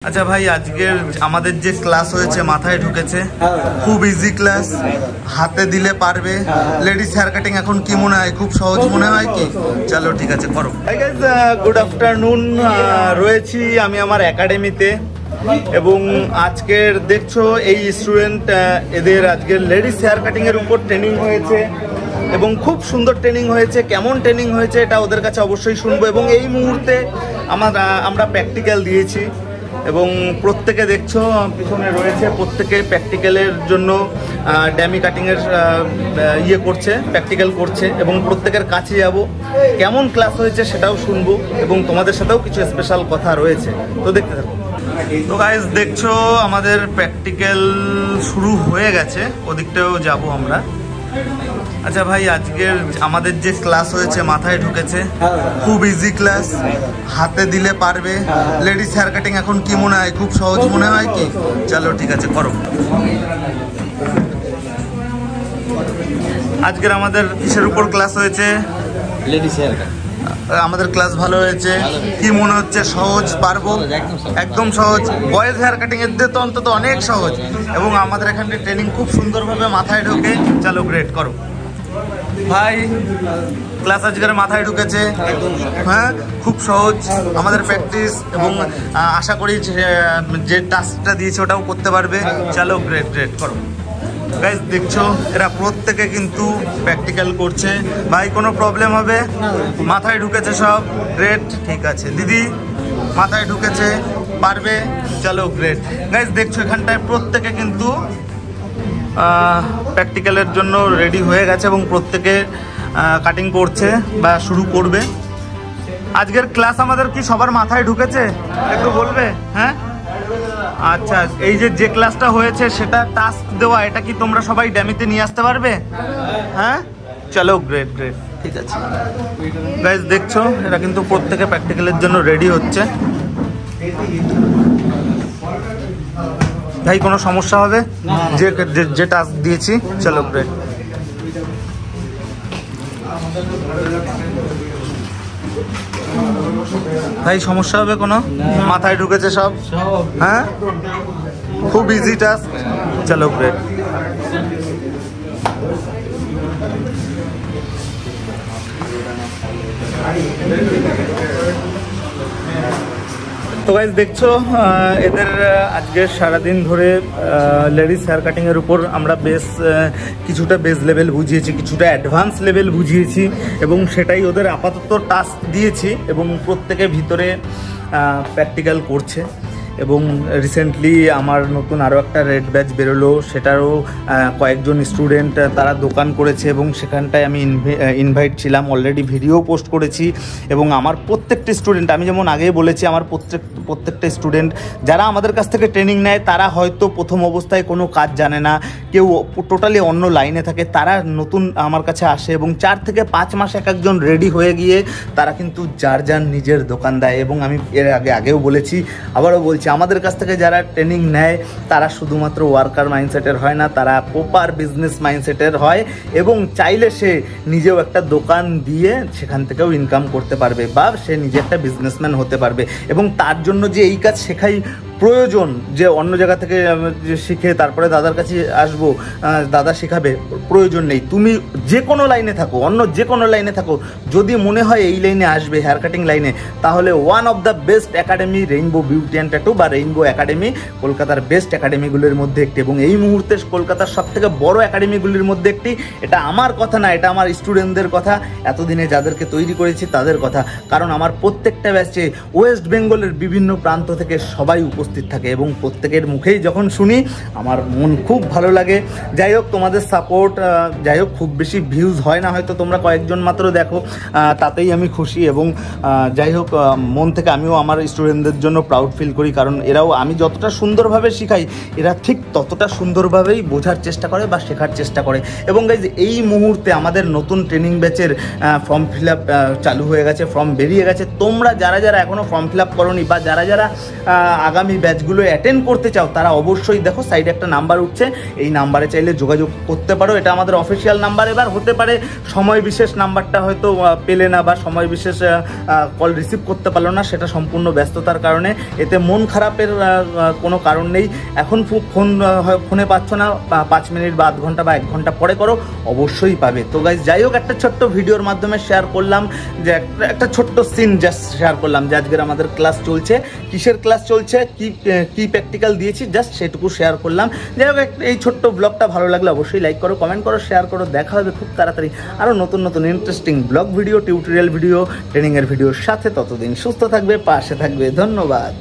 আচ্ছা ভাই, আজকের আমাদের যে ক্লাস হয়েছে মাথায় ঢুকেছে, খুব ইজি ক্লাস, হাতে দিলে পারবে। লেডিস হেয়ার কাটিং এখন কি মনে হয়, খুব সহজ মনে হয় কি? চলো ঠিক আছে, করো। Hi guys, good afternoon. রয়েছি আমি আমার একাডেমিতে এবং আজকের দেখছো এই স্টুডেন্ট এদের আজকের লেডিস হেয়ার কাটিং এর উপর ট্রেনিং হয়েছে এবং খুব সুন্দর ট্রেনিং হয়েছে। কেমন ট্রেনিং হয়েছে এটা ওদের কাছে অবশ্যই শুনবো। এবং এই মুহূর্তে আমরা প্র্যাকটিক্যাল দিয়েছি এবং প্রত্যেকে দেখছো পিছনে রয়েছে, প্রত্যেকে প্র্যাকটিক্যালের জন্য ড্যামি কাটিংয়ের প্র্যাকটিক্যাল করছে এবং প্রত্যেকের কাছে যাব, কেমন ক্লাস হয়েছে সেটাও শুনবো এবং তোমাদের সাথেও কিছু স্পেশাল কথা রয়েছে, তো দেখতে থাকো। তো গাইস দেখছো আমাদের প্র্যাকটিক্যাল শুরু হয়ে গেছে, ওদিকটাও যাব আমরা। আচ্ছা ভাই, আজকের আমাদের যে ক্লাস হয়েছে মাথায় ঢুকেছে, খুব ইজি ক্লাস, হাতে দিলে পারবে। লেডিস হেয়ার কাটিং এখন কি মনে হয়, খুব সহজ মনে হয় কি? চলো ঠিক আছে, করো। আজকের আমাদের কিসের উপর ক্লাস হয়েছে? Ladies hair cut. আমাদের ক্লাস ভালো হয়েছে। কি মনে হচ্ছে, সহজ পারবো? একদম সহজ। বয়েজ হেয়ার কাটিং এর দিয়ে তো অন্তত অনেক সহজ এবং আমাদের এখানে ট্রেনিং খুব সুন্দরভাবে মাথায় ঢোকে। চলো গ্রেট, করো ভাই। ক্লাস আজকের মাথায় ঢুকেছে, হ্যাঁ খুব সহজ আমাদের প্র্যাকটিস এবং আশা করি যে টাস্কটা দিয়েছে ওটাও করতে পারবে। চলো গ্রেট গ্রেট, করো। গাইস দেখছো এরা প্রত্যেকে কিন্তু প্র্যাকটিক্যাল করছে। ভাই কোনো প্রবলেম হবে? মাথায় ঢুকেছে সব, গ্রেট, ঠিক আছে। দিদি মাথায় ঢুকেছে, পারবে, চলো গ্রেট। গাইস দেখছো এখানটায় প্রত্যেকে কিন্তু প্র্যাকটিক্যালের জন্য রেডি হয়ে গেছে এবং প্রত্যেকে কাটিং করছে বা শুরু করবে। আজকের ক্লাস আমাদের কি সবার মাথায় ঢুকেছে একটু বলবে? হ্যাঁ আচ্ছা, এই যে ক্লাসটা হয়েছে সেটা টাস্ক দেওয়া, এটা কি তোমরা সবাই ড্যামিতে নিয়ে আসতে পারবে? হ্যাঁ চলো গ্রেট গ্রেট, ঠিক আছে। গাইস দেখছো এরা কিন্তু প্রত্যেকে প্র্যাকটিক্যালের জন্য রেডি হচ্ছে। ভাই কোনো সমস্যা হবে? যে টাস্ক দিয়েছি, চলো গ্রেট। ভাই সমস্যা হবে কোনো? মাথায় ঢুকেছে সব? হ্যাঁ খুব ইজি টাস্ক, চলো গ্রেট। তো গাইস দেখছো এদের আজকে সারাদিন ধরে লেডিস হেয়ার কাটিংয়ের উপর আমরা কিছুটা বেস লেভেল বুঝিয়েছি, কিছুটা অ্যাডভান্স লেভেল বুঝিয়েছি এবং সেটাই ওদের আপাতত টাস্ক দিয়েছি এবং প্রত্যেকে ভিতরে প্র্যাকটিক্যাল করছে। এবং রিসেন্টলি আমার নতুন আরও একটা রেড ব্যাচ বেরোলো, সেটারও কয়েকজন স্টুডেন্ট তারা দোকান করেছে এবং সেখানটায় আমি ইনভাইট ছিলাম, অলরেডি ভিডিও পোস্ট করেছি। এবং আমার প্রত্যেকটা স্টুডেন্ট, আমি যেমন আগেই বলেছি, আমার প্রত্যেকটা স্টুডেন্ট যারা আমাদের কাছ থেকে ট্রেনিং নেয় তারা হয়তো প্রথম অবস্থায় কোনো কাজ জানে না, কেউ টোটালি অন্য লাইনে থাকে, তারা নতুন আমার কাছে আসে এবং 4 থেকে 5 মাস এক একজন রেডি হয়ে গিয়ে তারা কিন্তু যার নিজের দোকান দেয়। এবং আমি এর আগেও বলেছি, আবারও বলছি, আমাদের কাছ থেকে যারা ট্রেনিং নেয় তারা শুধুমাত্র ওয়ার্কার মাইন্ডসেটের হয় না, তারা প্রপার বিজনেস মাইন্ডসেটের হয় এবং চাইলে সে নিজেও একটা দোকান দিয়ে সেখান থেকেও ইনকাম করতে পারবে বা সে নিজে একটা বিজনেসম্যান হতে পারবে। এবং তার জন্য যে এই কাজ শেখাই প্রয়োজন, যে অন্য জায়গা থেকে শিখে তারপরে দাদার কাছে আসবো দাদা শেখাবে, প্রয়োজন নেই। তুমি যে কোনো লাইনে থাকো, অন্য যে কোনো লাইনে থাকো, যদি মনে হয় এই লাইনে আসবে, হেয়ার কাটিং লাইনে, তাহলে one of the best academy rainbow beauty and tattoo বা রেইনবো একাডেমি কলকাতার বেস্ট একাডেমিগুলির মধ্যে একটি এবং এই মুহূর্তে কলকাতার সবথেকে বড় একাডেমিগুলির মধ্যে একটি। এটা আমার কথা না, এটা আমার স্টুডেন্টদের কথা, এতদিনে যাদেরকে তৈরি করেছি তাদের কথা। কারণ আমার প্রত্যেকটা ব্যাচে ওয়েস্ট বেঙ্গলের বিভিন্ন প্রান্ত থেকে সবাই উপস্থিত থাকে এবং প্রত্যেকের মুখেই যখন শুনি আমার মন খুব ভালো লাগে। যাই হোক, তোমাদের সাপোর্ট, যাই হোক খুব বেশি ভিউজ হয় না, হয়তো তোমরা কয়েকজন মাত্র দেখো, তাতেই আমি খুশি। এবং যাই হোক মন থেকে আমিও আমার স্টুডেন্টদের জন্য প্রাউড ফিল করি, কারণ এরাও আমি যতটা সুন্দরভাবে শিখাই এরা ঠিক ততটা সুন্দরভাবেই বোঝার চেষ্টা করে বা শেখার চেষ্টা করে। এবং গাইজ এই মুহূর্তে আমাদের নতুন ট্রেনিং ব্যাচের ফর্ম ফিল আপ চালু হয়ে গেছে, ফর্ম বেরিয়ে গেছে। তোমরা যারা এখনও ফর্ম ফিল আপ করোনি বা যারা আগামী ব্যাচগুলো অ্যাটেন্ড করতে চাও তারা অবশ্যই দেখো সাইডে একটা নাম্বার উঠছে, এই নাম্বারে চাইলে যোগাযোগ করতে পারো। এটা আমাদের অফিসিয়াল নাম্বার। এবার হতে পারে সময় বিশেষ নাম্বারটা হয়তো পেলে না বা সময় বিশেষ কল রিসিভ করতে পারলো না, সেটা সম্পূর্ণ ব্যস্ততার কারণে। এতে মন খারাপের কোনো কারণ নেই। এখন ফোনে পাচ্ছ না, 5 মিনিট বা আধ ঘন্টা বা 1 ঘন্টা পরে করো, অবশ্যই পাবে। তো গাইজ যাই হোক, একটা ছোট্ট ভিডিওর মাধ্যমে শেয়ার করলাম যে একটা ছোট্ট সিন জাস্ট শেয়ার করলাম যে আজকের আমাদের ক্লাস চলছে, কিসের ক্লাস চলছে, কি প্র্যাকটিক্যাল দিয়েছি, জাস্ট সেটুকু শেয়ার করলাম। যাই হোক, এই ছোট্ট ব্লগটা ভালো লাগলে অবশ্যই লাইক করো, কমেন্ট করো, শেয়ার করো। দেখা হবে খুব তাড়াতাড়ি আরও নতুন নতুন interesting blog video, tutorial video, ট্রেনিংয়ের ভিডিওর সাথে। ততদিন সুস্থ থাকবে, পাশে থাকবে। ধন্যবাদ।